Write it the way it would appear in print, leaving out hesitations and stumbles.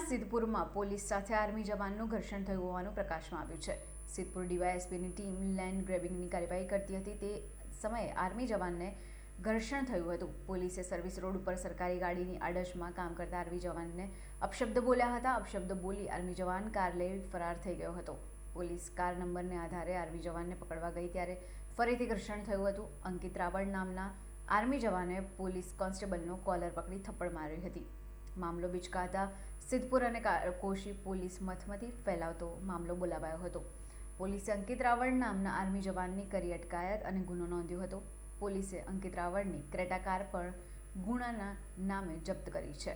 સિદ્ધપુરમાં police સાથે army જવાનનું ઘર્ષણ થયું હોવાનું પ્રકાશમાં આવ્યું છે। સિદ્ધપુર ડીવાયએસપીની ટીમ લેન્ડ ગ્રેબિંગની કાર્યવાહી કરતી હતી તે સમયે આર્મી જવાનને ઘર્ષણ થયું હતું। પોલીસે સર્વિસ રોડ ઉપર સરકારી ગાડીની આડશમાં કામ કરતા આર્મી જવાનને અપશબ્દ બોલ્યા હતા। અપશબ્દ બોલી આર્મી જવાન કાર લઈ ફરાર થઈ ગયો હતો। પોલીસ કાર નંબરને આધારે આર્મી જવાનને પકડવા ગઈ ત્યારે ફરીથી ઘર્ષણ થયું હતું। અંકિત રાવળ નામના આર્મી જવાને પોલીસ કોન્સ્ટેબલનો કોલર પકડી થપ્પડ મારી હતી। મામલો બિચકાતા સિદ્ધપુર અને કોશી પોલીસ મથમાંથી ફેલાવતો મામલો બોલાવાયો હતો। પોલીસે અંકિત રાવળ નામના આર્મી જવાનની કરી અટકાયત અને ગુનો નોંધ્યો હતો। પોલીસે અંકિત રાવળની ક્રેટા કાર પણ ગુનાના નામે જપ્ત કરી છે।